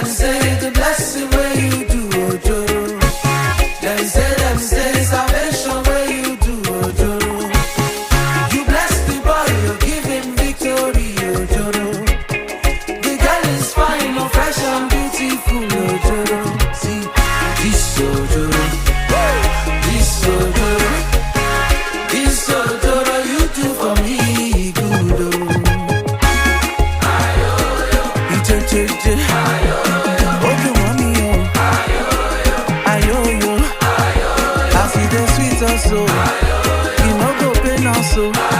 Them say, the blessing where you do, Ojoro. Them say, salvation where you do, Ojoro. You bless the boy, you give him victory, Ojoro. The girl is fine, no fresh and beautiful, Ojoro. See, this Ojoro, this Ojoro, this Ojoro, you do for me good, oh. So, you know go pain also.